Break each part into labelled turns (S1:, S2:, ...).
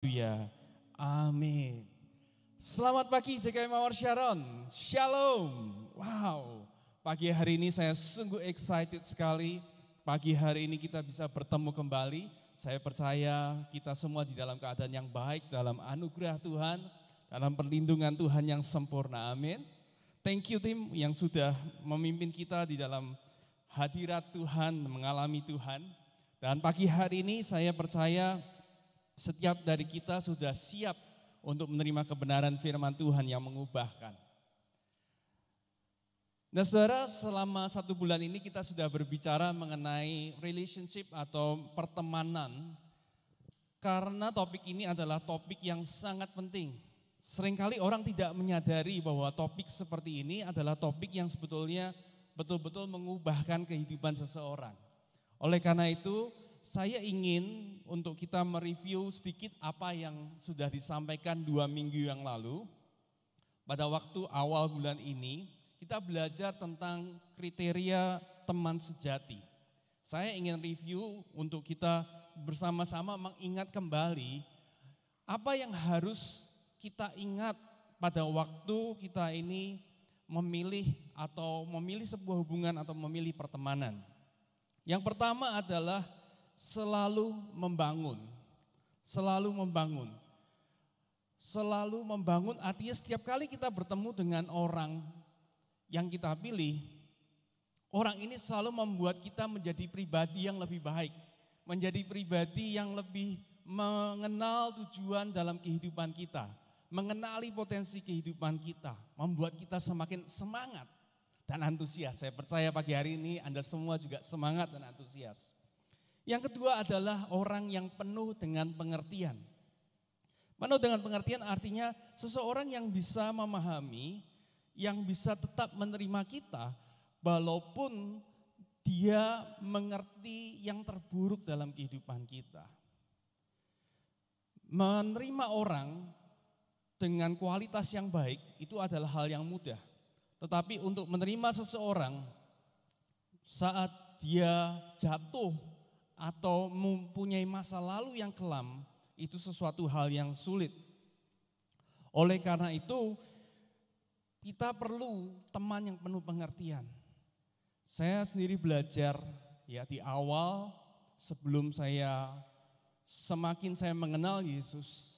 S1: Haleluya. Amin. Selamat pagi JKM Mawar Sharon. Shalom. Wow. Pagi hari ini saya sungguh excited sekali. Pagi hari ini kita bisa bertemu kembali. Saya percaya kita semua di dalam keadaan yang baik, dalam anugerah Tuhan, dalam perlindungan Tuhan yang sempurna. Amin. Thank you tim yang sudah memimpin kita di dalam hadirat Tuhan, mengalami Tuhan. Dan pagi hari ini saya percaya setiap dari kita sudah siap untuk menerima kebenaran firman Tuhan yang mengubahkan. Nah saudara, selama 1 bulan ini kita sudah berbicara mengenai relationship atau pertemanan. Karena topik ini adalah topik yang sangat penting. Seringkali orang tidak menyadari bahwa topik seperti ini adalah topik yang sebetulnya betul-betul mengubahkan kehidupan seseorang. Oleh karena itu, saya ingin untuk kita mereview sedikit apa yang sudah disampaikan 2 minggu yang lalu. Pada waktu awal bulan ini, kita belajar tentang kriteria teman sejati. Saya ingin review untuk kita bersama-sama mengingat kembali apa yang harus kita ingat pada waktu kita ini memilih sebuah hubungan atau memilih pertemanan. Yang pertama adalah selalu membangun. Selalu membangun. Selalu membangun artinya setiap kali kita bertemu dengan orang yang kita pilih, orang ini selalu membuat kita menjadi pribadi yang lebih baik. Menjadi pribadi yang lebih mengenal tujuan dalam kehidupan kita. Mengenali potensi kehidupan kita, membuat kita semakin semangat dan antusias. Saya percaya pagi hari ini Anda semua juga semangat dan antusias. Yang kedua adalah orang yang penuh dengan pengertian. Penuh dengan pengertian artinya seseorang yang bisa memahami, yang bisa tetap menerima kita, walaupun dia mengerti yang terburuk dalam kehidupan kita. Menerima orang dengan kualitas yang baik itu adalah hal yang mudah. Tetapi untuk menerima seseorang saat dia jatuh atau mempunyai masa lalu yang kelam, itu sesuatu hal yang sulit. Oleh karena itu, kita perlu teman yang penuh pengertian. Saya sendiri belajar ya di awal sebelum semakin saya mengenal Yesus,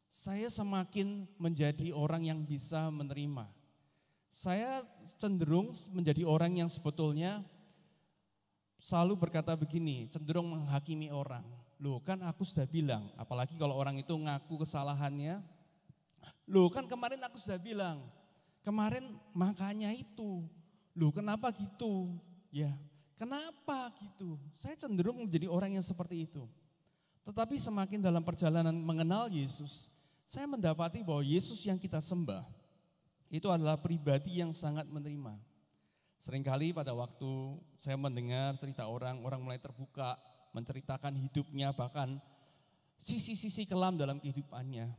S1: saya semakin menjadi orang yang bisa menerima. Saya cenderung menjadi orang yang sebetulnya selalu berkata begini, cenderung menghakimi orang. Loh kan aku sudah bilang, apalagi kalau orang itu ngaku kesalahannya. Loh kan kemarin aku sudah bilang, kemarin makanya itu. Loh kenapa gitu? Ya, kenapa gitu? Saya cenderung menjadi orang yang seperti itu. Tetapi semakin dalam perjalanan mengenal Yesus, saya mendapati bahwa Yesus yang kita sembah itu adalah pribadi yang sangat menerima. Seringkali pada waktu saya mendengar cerita orang mulai terbuka, menceritakan hidupnya, bahkan sisi-sisi kelam dalam kehidupannya.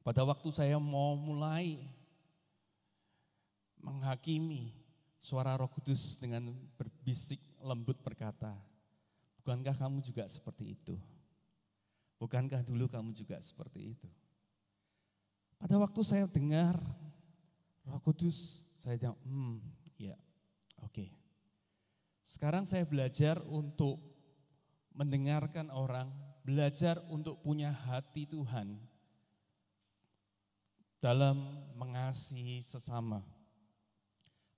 S1: Pada waktu saya mau mulai menghakimi, suara Roh Kudus dengan berbisik lembut berkata, bukankah kamu juga seperti itu? Bukankah dulu kamu juga seperti itu? Pada waktu saya dengar Roh Kudus, saya bilang, ya, oke. Sekarang saya belajar untuk mendengarkan orang, belajar untuk punya hati Tuhan dalam mengasihi sesama.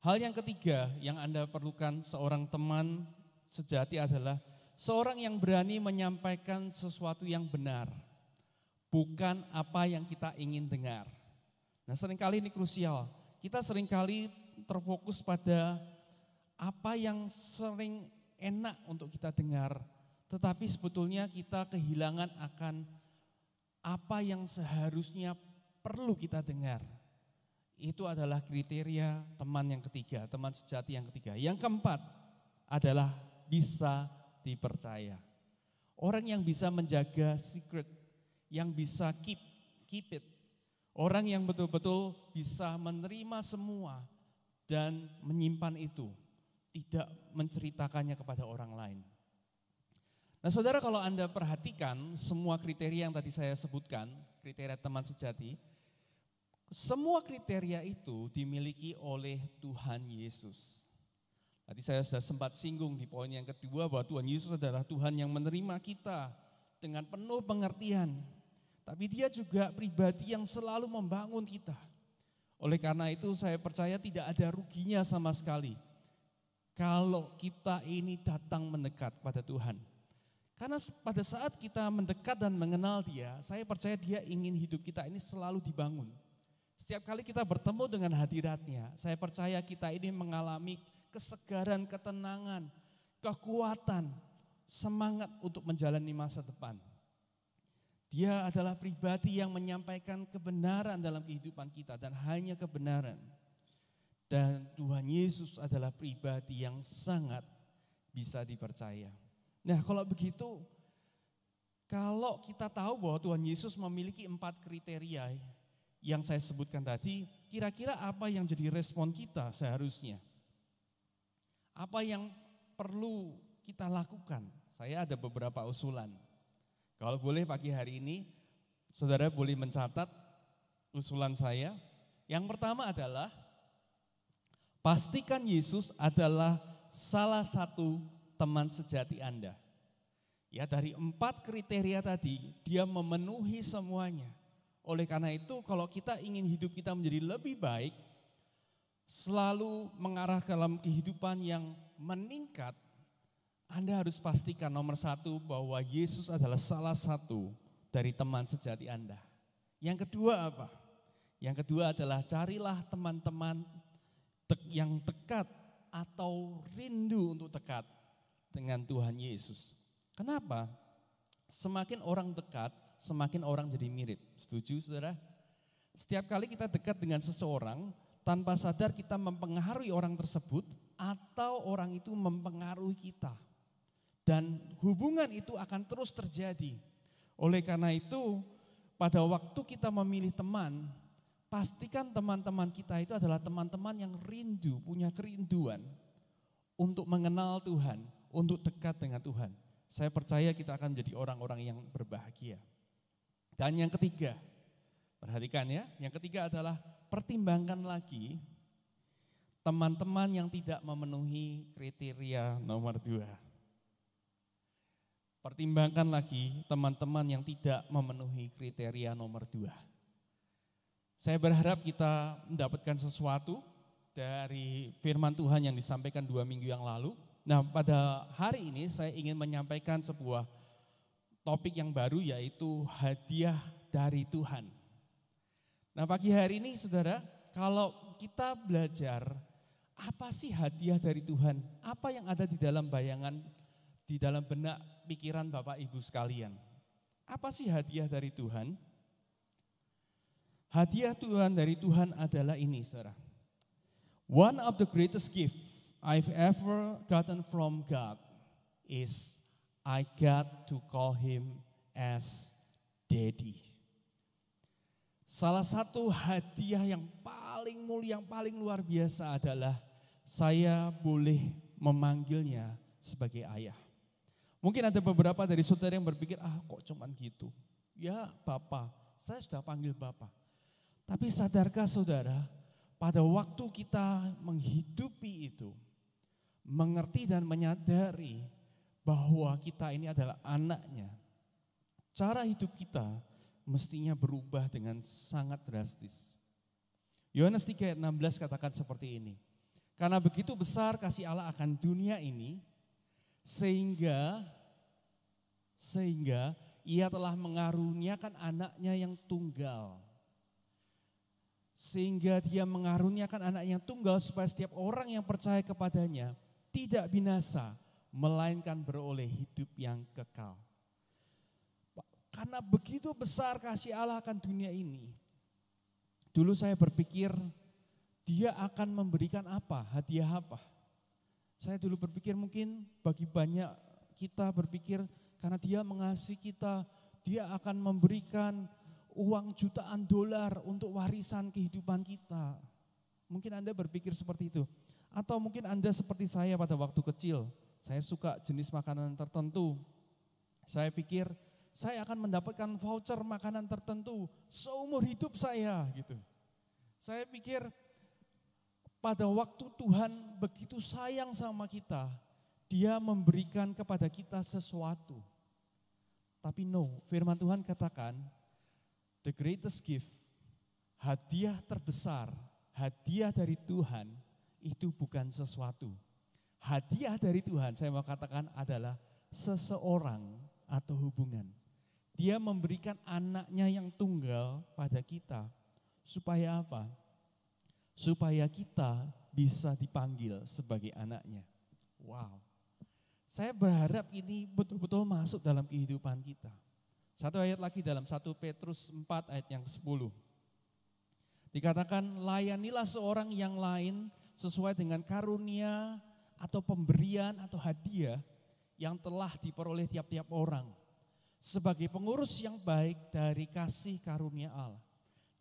S1: Hal yang ketiga yang Anda perlukan seorang teman sejati adalah seorang yang berani menyampaikan sesuatu yang benar, bukan apa yang kita ingin dengar. Nah seringkali ini krusial, kita seringkali terfokus pada apa yang sering enak untuk kita dengar, tetapi sebetulnya kita kehilangan akan apa yang seharusnya perlu kita dengar. Itu adalah kriteria teman yang ketiga, teman sejati yang ketiga. Yang keempat adalah bisa dipercaya. Orang yang bisa menjaga secret, yang bisa keep it. Orang yang betul-betul bisa menerima semua dan menyimpan itu, tidak menceritakannya kepada orang lain. Nah saudara, kalau Anda perhatikan semua kriteria yang tadi saya sebutkan, kriteria teman sejati, semua kriteria itu dimiliki oleh Tuhan Yesus. Tadi saya sudah sempat singgung di poin yang kedua bahwa Tuhan Yesus adalah Tuhan yang menerima kita dengan penuh pengertian. Tapi Dia juga pribadi yang selalu membangun kita. Oleh karena itu saya percaya tidak ada ruginya sama sekali kalau kita ini datang mendekat pada Tuhan. Karena pada saat kita mendekat dan mengenal Dia, saya percaya Dia ingin hidup kita ini selalu dibangun. Setiap kali kita bertemu dengan hadirat-Nya, saya percaya kita ini mengalami kesegaran, ketenangan, kekuatan, semangat untuk menjalani masa depan. Dia adalah pribadi yang menyampaikan kebenaran dalam kehidupan kita dan hanya kebenaran. Dan Tuhan Yesus adalah pribadi yang sangat bisa dipercaya. Nah kalau begitu, kalau kita tahu bahwa Tuhan Yesus memiliki 4 kriteria yang saya sebutkan tadi, kira-kira apa yang jadi respon kita seharusnya? Apa yang perlu kita lakukan? Saya ada beberapa usulan. Kalau boleh pagi hari ini, saudara boleh mencatat usulan saya. Yang pertama adalah, pastikan Yesus adalah salah satu teman sejati Anda. Ya dari 4 kriteria tadi, Dia memenuhi semuanya. Oleh karena itu kalau kita ingin hidup kita menjadi lebih baik, selalu mengarah ke dalam kehidupan yang meningkat, Anda harus pastikan nomor 1 bahwa Yesus adalah salah satu dari teman sejati Anda. Yang kedua apa? Yang kedua adalah carilah teman-teman yang dekat atau rindu untuk dekat dengan Tuhan Yesus. Kenapa? Semakin orang dekat, semakin orang jadi mirip. Setuju saudara? Setiap kali kita dekat dengan seseorang, tanpa sadar kita mempengaruhi orang tersebut atau orang itu mempengaruhi kita. Dan hubungan itu akan terus terjadi. Oleh karena itu, pada waktu kita memilih teman, pastikan teman-teman kita itu adalah teman-teman yang rindu, punya kerinduan untuk mengenal Tuhan, untuk dekat dengan Tuhan. Saya percaya kita akan menjadi orang-orang yang berbahagia. Dan yang ketiga, perhatikan ya, yang ketiga adalah pertimbangkan lagi teman-teman yang tidak memenuhi kriteria nomor 2. Pertimbangkan lagi teman-teman yang tidak memenuhi kriteria nomor 2. Saya berharap kita mendapatkan sesuatu dari firman Tuhan yang disampaikan 2 minggu yang lalu. Nah pada hari ini saya ingin menyampaikan sebuah topik yang baru, yaitu hadiah dari Tuhan. Nah pagi hari ini saudara, kalau kita belajar apa sih hadiah dari Tuhan, apa yang ada di dalam bayangan, di dalam benak pikiran Bapak Ibu sekalian. Apa sih hadiah dari Tuhan? Hadiah Tuhan dari Tuhan adalah ini saudara. One of the greatest gifts I've ever gotten from God is I got to call Him as Daddy. Salah satu hadiah yang paling mulia, yang paling luar biasa adalah saya boleh memanggilnya sebagai ayah. Mungkin ada beberapa dari saudara yang berpikir, kok cuman gitu. Ya Bapak, saya sudah panggil Bapak. Tapi sadarkah saudara, pada waktu kita menghidupi itu, mengerti dan menyadari bahwa kita ini adalah anaknya, cara hidup kita mestinya berubah dengan sangat drastis. Yohanes 3 ayat 16 katakan seperti ini. Karena begitu besar kasih Allah akan dunia ini, sehingga Ia telah mengaruniakan anaknya yang tunggal. Sehingga Dia mengaruniakan anak yang tunggal supaya setiap orang yang percaya kepadanya tidak binasa, melainkan beroleh hidup yang kekal. Karena begitu besar kasih Allah akan dunia ini. Dulu saya berpikir Dia akan memberikan apa, hadiah apa. Saya dulu berpikir mungkin bagi banyak kita berpikir karena Dia mengasihi kita, Dia akan memberikan uang jutaan dolar untuk warisan kehidupan kita. Mungkin Anda berpikir seperti itu. Atau mungkin Anda seperti saya pada waktu kecil. Saya suka jenis makanan tertentu. Saya pikir saya akan mendapatkan voucher makanan tertentu seumur hidup saya gitu. Saya pikir pada waktu Tuhan begitu sayang sama kita, Dia memberikan kepada kita sesuatu. Tapi no, firman Tuhan katakan, the greatest gift, hadiah terbesar, hadiah dari Tuhan itu bukan sesuatu. Hadiah dari Tuhan, saya mau katakan adalah seseorang atau hubungan. Dia memberikan anaknya yang tunggal pada kita. Supaya apa? Supaya kita bisa dipanggil sebagai anaknya. Wow. Saya berharap ini betul-betul masuk dalam kehidupan kita. Satu ayat lagi dalam 1 Petrus 4 ayat yang 10. Dikatakan, layanilah seorang yang lain sesuai dengan karunia atau pemberian atau hadiah yang telah diperoleh tiap-tiap orang. Sebagai pengurus yang baik dari kasih karunia Allah.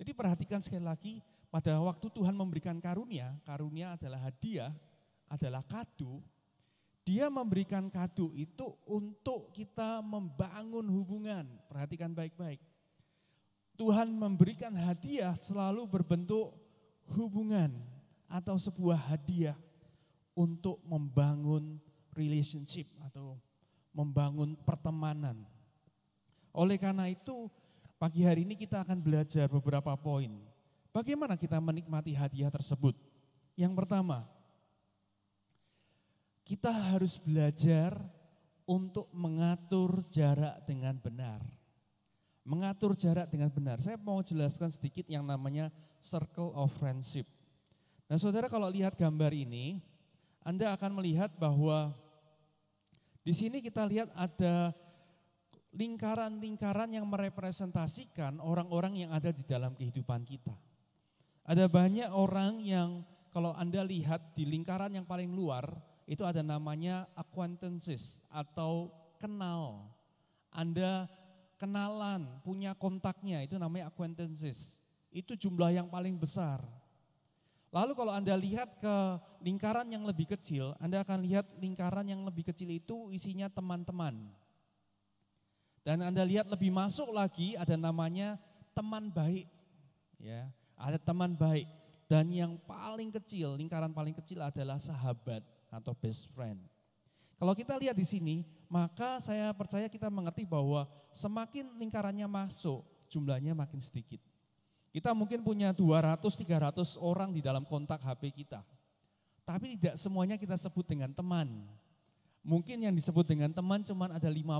S1: Jadi perhatikan sekali lagi, pada waktu Tuhan memberikan karunia, karunia adalah hadiah, adalah kado. Dia memberikan kado itu untuk kita membangun hubungan. Perhatikan baik-baik. Tuhan memberikan hadiah selalu berbentuk hubungan atau sebuah hadiah untuk membangun relationship atau membangun pertemanan. Oleh karena itu, pagi hari ini kita akan belajar beberapa poin. Bagaimana kita menikmati hadiah tersebut? Yang pertama, kita harus belajar untuk mengatur jarak dengan benar. Mengatur jarak dengan benar. Saya mau jelaskan sedikit yang namanya circle of friendship. Nah, saudara kalau lihat gambar ini, Anda akan melihat bahwa di sini kita lihat ada lingkaran-lingkaran yang merepresentasikan orang-orang yang ada di dalam kehidupan kita. Ada banyak orang yang kalau Anda lihat di lingkaran yang paling luar, itu ada namanya acquaintances atau kenal. Anda kenalan, punya kontaknya, itu namanya acquaintances. Itu jumlah yang paling besar. Lalu kalau Anda lihat ke lingkaran yang lebih kecil, Anda akan lihat lingkaran yang lebih kecil itu isinya teman-teman. Dan Anda lihat lebih masuk lagi ada namanya teman baik. Ya, ada teman baik. Dan yang paling kecil, lingkaran paling kecil adalah sahabat atau best friend. Kalau kita lihat di sini, maka saya percaya kita mengerti bahwa semakin lingkarannya masuk, jumlahnya makin sedikit. Kita mungkin punya 200-300 orang di dalam kontak HP kita. Tapi tidak semuanya kita sebut dengan teman. Mungkin yang disebut dengan teman cuma ada 50.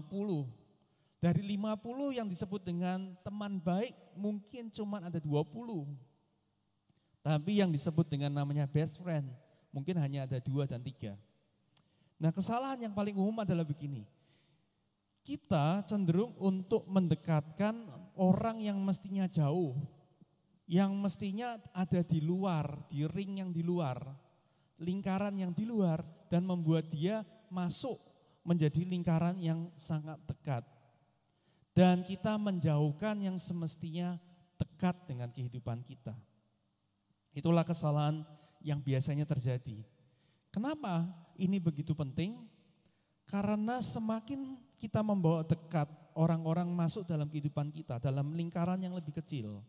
S1: Dari 50 yang disebut dengan teman baik mungkin cuma ada 20. Tapi yang disebut dengan namanya best friend mungkin hanya ada 2 dan 3. Nah, kesalahan yang paling umum adalah begini. Kita cenderung untuk mendekatkan orang yang mestinya jauh, yang mestinya ada di luar, di ring yang di luar, lingkaran yang di luar, dan membuat dia masuk menjadi lingkaran yang sangat dekat. Dan kita menjauhkan yang semestinya dekat dengan kehidupan kita. Itulah kesalahan yang biasanya terjadi. Kenapa ini begitu penting? Karena semakin kita membawa dekat orang-orang masuk dalam kehidupan kita, dalam lingkaran yang lebih kecil,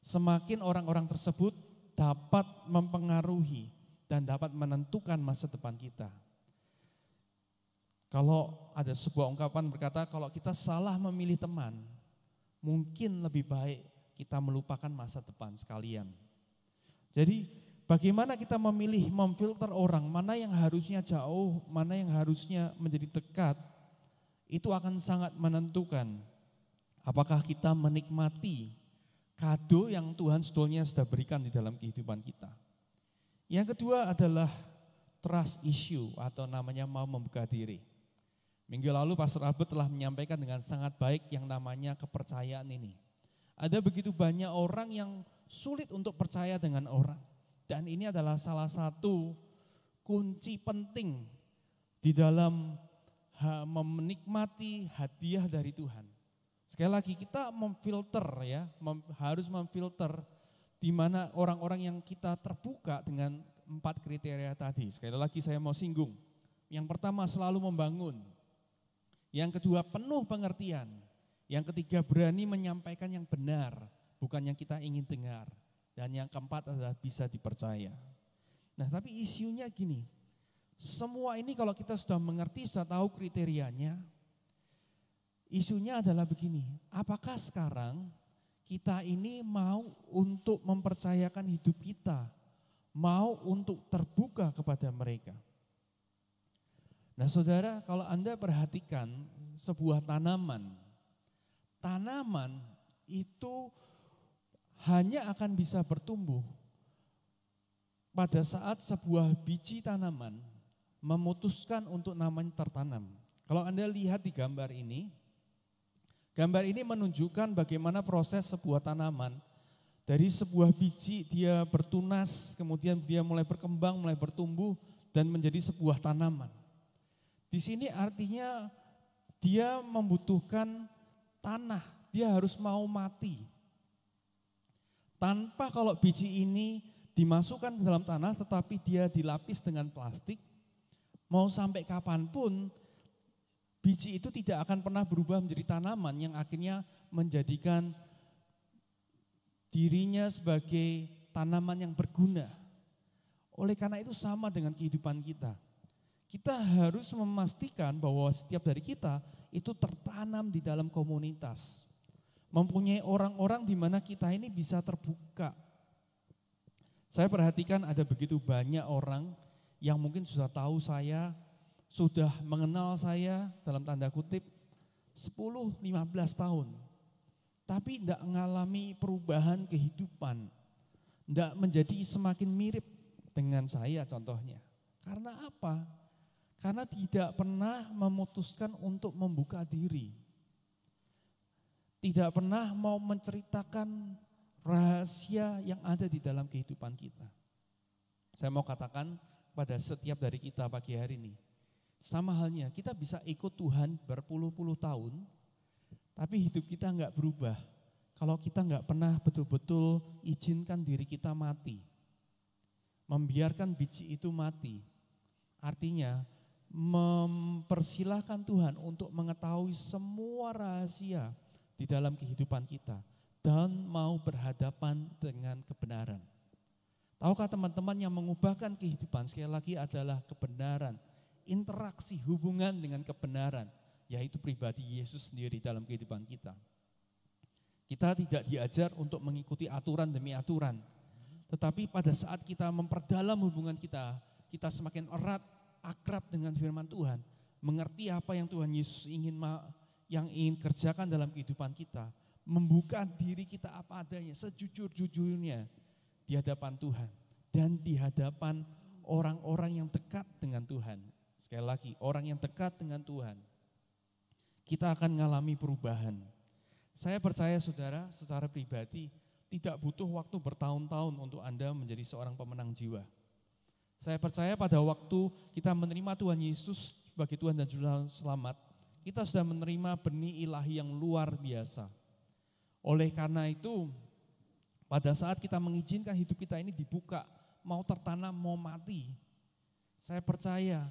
S1: semakin orang-orang tersebut dapat mempengaruhi dan dapat menentukan masa depan kita. Kalau ada sebuah ungkapan berkata, kalau kita salah memilih teman, mungkin lebih baik kita melupakan masa depan sekalian. Jadi bagaimana kita memilih, memfilter orang, mana yang harusnya jauh, mana yang harusnya menjadi dekat, itu akan sangat menentukan apakah kita menikmati kado yang Tuhan sebetulnya sudah berikan di dalam kehidupan kita. Yang kedua adalah trust issue atau namanya mau membuka diri. Minggu lalu Pastor Albert telah menyampaikan dengan sangat baik yang namanya kepercayaan ini. Ada begitu banyak orang yang sulit untuk percaya dengan orang. Dan ini adalah salah satu kunci penting di dalam menikmati hadiah dari Tuhan. Sekali lagi kita memfilter ya, harus memfilter di mana orang-orang yang kita terbuka dengan 4 kriteria tadi. Sekali lagi saya mau singgung. Yang pertama selalu membangun. Yang kedua, penuh pengertian. Yang ketiga, berani menyampaikan yang benar, bukan yang kita ingin dengar. Dan yang keempat adalah bisa dipercaya. Nah, tapi isunya gini, semua ini kalau kita sudah mengerti, sudah tahu kriterianya, isunya adalah begini, apakah sekarang kita ini mau untuk mempercayakan hidup kita, mau untuk terbuka kepada mereka. Nah saudara, kalau Anda perhatikan sebuah tanaman itu hanya akan bisa bertumbuh pada saat sebuah biji tanaman memutuskan untuk namanya tertanam. Kalau Anda lihat di gambar ini menunjukkan bagaimana proses sebuah tanaman. Dari sebuah biji dia bertunas, kemudian dia mulai berkembang, mulai bertumbuh dan menjadi sebuah tanaman. Di sini artinya dia membutuhkan tanah, dia harus mau mati. Tanpa kalau biji ini dimasukkan ke dalam tanah tetapi dia dilapis dengan plastik, mau sampai kapanpun biji itu tidak akan pernah berubah menjadi tanaman yang akhirnya menjadikan dirinya sebagai tanaman yang berguna. Oleh karena itu sama dengan kehidupan kita. Kita harus memastikan bahwa setiap dari kita itu tertanam di dalam komunitas. Mempunyai orang-orang di mana kita ini bisa terbuka. Saya perhatikan ada begitu banyak orang yang mungkin sudah tahu saya, sudah mengenal saya dalam tanda kutip 10-15 tahun. Tapi tidak mengalami perubahan kehidupan. Tidak menjadi semakin mirip dengan saya contohnya. Karena apa? Karena tidak pernah memutuskan untuk membuka diri. Tidak pernah mau menceritakan rahasia yang ada di dalam kehidupan kita. Saya mau katakan pada setiap dari kita pagi hari ini, sama halnya kita bisa ikut Tuhan berpuluh-puluh tahun, tapi hidup kita enggak berubah. Kalau kita enggak pernah betul-betul izinkan diri kita mati, membiarkan biji itu mati, artinya mempersilahkan Tuhan untuk mengetahui semua rahasia di dalam kehidupan kita dan mau berhadapan dengan kebenaran. Tahukah teman-teman, yang mengubahkan kehidupan sekali lagi adalah kebenaran, interaksi hubungan dengan kebenaran, yaitu pribadi Yesus sendiri dalam kehidupan kita. Kita tidak diajar untuk mengikuti aturan demi aturan, tetapi pada saat kita memperdalam hubungan kita, kita semakin erat, akrab dengan firman Tuhan, mengerti apa yang Tuhan Yesus ingin kerjakan dalam kehidupan kita, membuka diri kita apa adanya, sejujur-jujurnya di hadapan Tuhan dan di hadapan orang-orang yang dekat dengan Tuhan. Sekali lagi, orang yang dekat dengan Tuhan, kita akan mengalami perubahan. Saya percaya saudara, secara pribadi tidak butuh waktu bertahun-tahun untuk Anda menjadi seorang pemenang jiwa. Saya percaya pada waktu kita menerima Tuhan Yesus sebagai Tuhan dan Juru Selamat, kita sudah menerima benih ilahi yang luar biasa. Oleh karena itu, pada saat kita mengizinkan hidup kita ini dibuka, mau tertanam, mau mati, saya percaya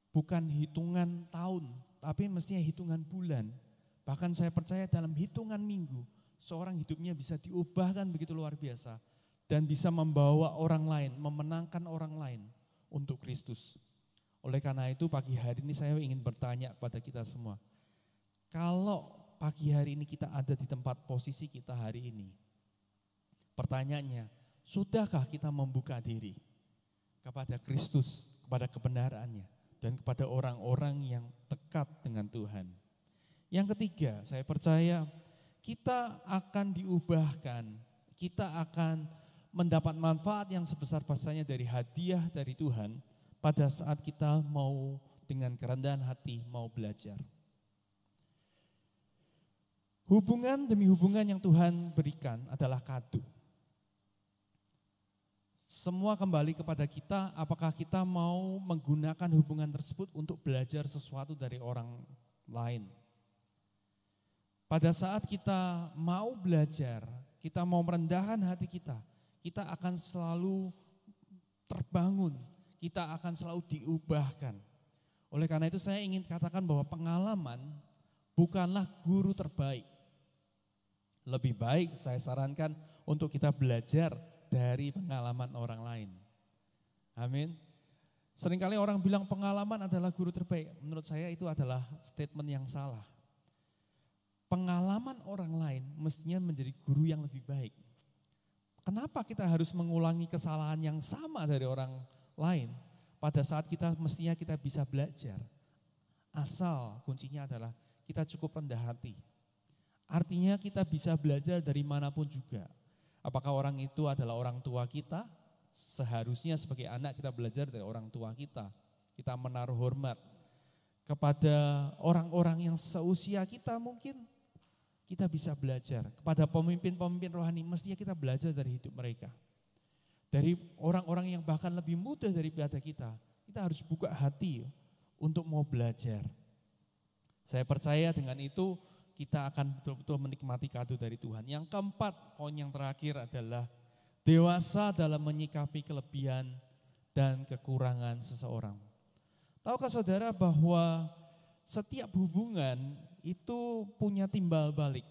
S1: bukan hitungan tahun, tapi mestinya hitungan bulan. Bahkan saya percaya dalam hitungan minggu, seorang hidupnya bisa diubahkan begitu luar biasa. Dan bisa membawa orang lain, memenangkan orang lain untuk Kristus. Oleh karena itu pagi hari ini saya ingin bertanya kepada kita semua. Kalau pagi hari ini kita ada di tempat posisi kita hari ini, pertanyaannya, sudahkah kita membuka diri kepada Kristus, kepada kebenarannya, dan kepada orang-orang yang dekat dengan Tuhan? Yang ketiga, saya percaya kita akan diubahkan, kita akan mendapat manfaat yang sebesar-besarnya dari hadiah dari Tuhan pada saat kita mau dengan kerendahan hati mau belajar. Hubungan demi hubungan yang Tuhan berikan adalah kado. Semua kembali kepada kita, apakah kita mau menggunakan hubungan tersebut untuk belajar sesuatu dari orang lain. Pada saat kita mau belajar, kita mau merendahkan hati kita akan selalu terbangun, kita akan selalu diubahkan. Oleh karena itu saya ingin katakan bahwa pengalaman bukanlah guru terbaik. Lebih baik saya sarankan untuk kita belajar dari pengalaman orang lain. Amin. Seringkali orang bilang pengalaman adalah guru terbaik. Menurut saya itu adalah statement yang salah. Pengalaman orang lain mestinya menjadi guru yang lebih baik. Kenapa kita harus mengulangi kesalahan yang sama dari orang lain? Pada saat mestinya kita bisa belajar. Asal kuncinya adalah kita cukup rendah hati. Artinya kita bisa belajar dari manapun juga. Apakah orang itu adalah orang tua kita? Seharusnya sebagai anak kita belajar dari orang tua kita. Kita menaruh hormat kepada orang-orang yang seusia kita mungkin. Kita bisa belajar. Kepada pemimpin-pemimpin rohani mestinya kita belajar dari hidup mereka. Dari orang-orang yang bahkan lebih muda daripada kita. Kita harus buka hati untuk mau belajar. Saya percaya dengan itu kita akan betul-betul menikmati kado dari Tuhan. Yang keempat, poin yang terakhir adalah dewasa dalam menyikapi kelebihan dan kekurangan seseorang. Tahukah saudara bahwa setiap hubungan itu punya timbal balik.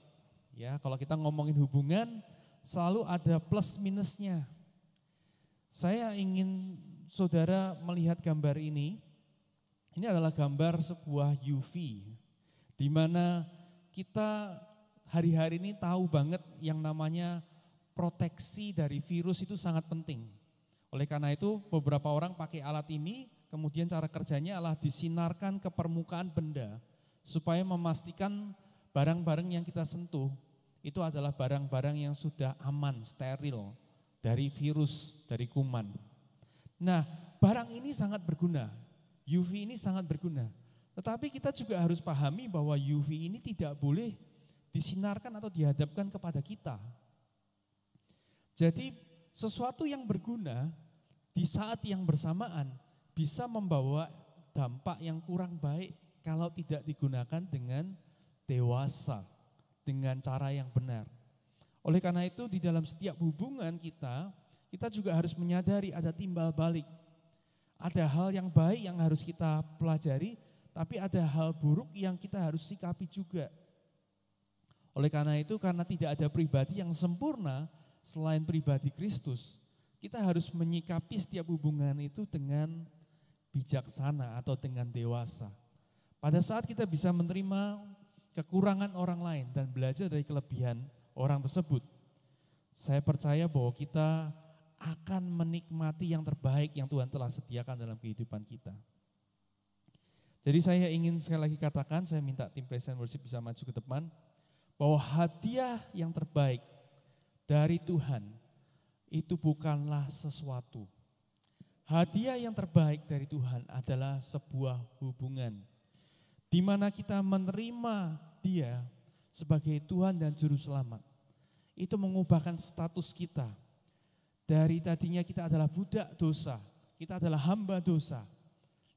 S1: Ya, kalau kita ngomongin hubungan selalu ada plus minusnya. Saya ingin saudara melihat gambar ini. Ini adalah gambar sebuah UV, di mana kita hari-hari ini tahu banget yang namanya proteksi dari virus itu sangat penting. Oleh karena itu beberapa orang pakai alat ini, kemudian cara kerjanya adalah disinarkan ke permukaan benda supaya memastikan barang-barang yang kita sentuh itu adalah barang-barang yang sudah aman, steril dari virus, dari kuman. Nah, barang ini sangat berguna, UV ini sangat berguna. Tetapi kita juga harus pahami bahwa UV ini tidak boleh disinarkan atau dihadapkan kepada kita. Jadi sesuatu yang berguna di saat yang bersamaan bisa membawa dampak yang kurang baik kalau tidak digunakan dengan dewasa, dengan cara yang benar. Oleh karena itu di dalam setiap hubungan kita juga harus menyadari ada timbal balik. Ada hal yang baik yang harus kita pelajari, tapi ada hal buruk yang kita harus sikapi juga. Oleh karena itu, karena tidak ada pribadi yang sempurna selain pribadi Kristus, kita harus menyikapi setiap hubungan itu dengan bijaksana atau dengan dewasa. Pada saat kita bisa menerima kekurangan orang lain dan belajar dari kelebihan orang tersebut, saya percaya bahwa kita akan menikmati yang terbaik yang Tuhan telah sediakan dalam kehidupan kita. Jadi saya ingin sekali lagi katakan, saya minta tim Praise and Worship bisa maju ke depan, bahwa hadiah yang terbaik dari Tuhan itu bukanlah sesuatu. Hadiah yang terbaik dari Tuhan adalah sebuah hubungan, di mana kita menerima Dia sebagai Tuhan dan Juru Selamat. Itu mengubahkan status kita. Dari tadinya kita adalah budak dosa, kita adalah hamba dosa.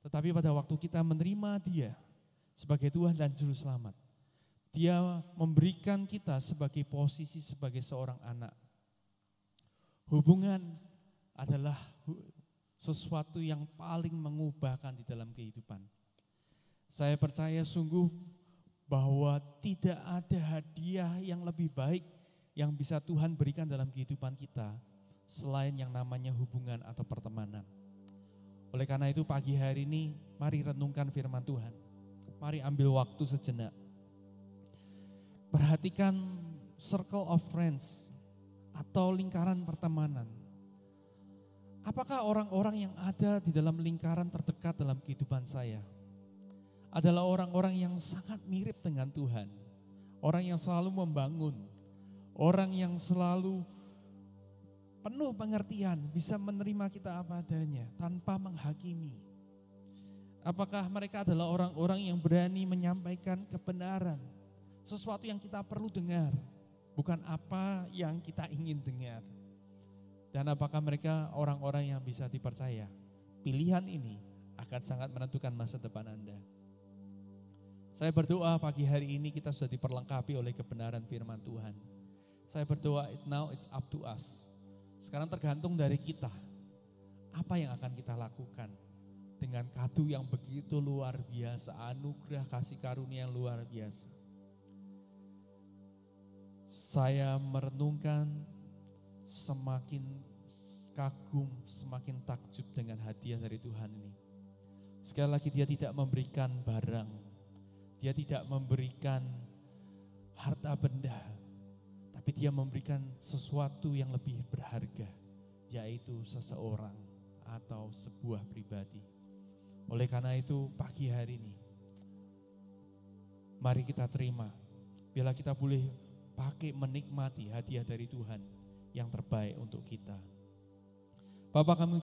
S1: Tetapi pada waktu kita menerima Dia sebagai Tuhan dan Juru Selamat, Dia memberikan kita sebagai posisi sebagai seorang anak. Hubungan adalah sesuatu yang paling mengubahkan di dalam kehidupan. Saya percaya sungguh bahwa tidak ada hadiah yang lebih baik yang bisa Tuhan berikan dalam kehidupan kita selain yang namanya hubungan atau pertemanan. Oleh karena itu pagi hari ini mari renungkan firman Tuhan. Mari ambil waktu sejenak. Perhatikan circle of friends atau lingkaran pertemanan. Apakah orang-orang yang ada di dalam lingkaran terdekat dalam kehidupan saya adalah orang-orang yang sangat mirip dengan Tuhan, orang yang selalu membangun, orang yang selalu penuh pengertian, bisa menerima kita apa adanya tanpa menghakimi. Apakah mereka adalah orang-orang yang berani menyampaikan kebenaran, sesuatu yang kita perlu dengar, bukan apa yang kita ingin dengar. Dan apakah mereka orang-orang yang bisa dipercaya? Pilihan ini akan sangat menentukan masa depan Anda. Saya berdoa pagi hari ini kita sudah diperlengkapi oleh kebenaran firman Tuhan. Saya berdoa now it's up to us. Sekarang tergantung dari kita. Apa yang akan kita lakukan? dengan kado yang begitu luar biasa, anugerah kasih karunia yang luar biasa. Saya merenungkan, semakin kagum, semakin takjub dengan hadiah dari Tuhan ini. Sekali lagi, dia tidak memberikan barang, dia tidak memberikan harta benda, tapi dia memberikan sesuatu yang lebih berharga, yaitu seseorang atau sebuah pribadi. Oleh karena itu pagi hari ini, mari kita terima, bila kita boleh pakai menikmati hadiah dari Tuhan yang terbaik untuk kita. Bapa, kami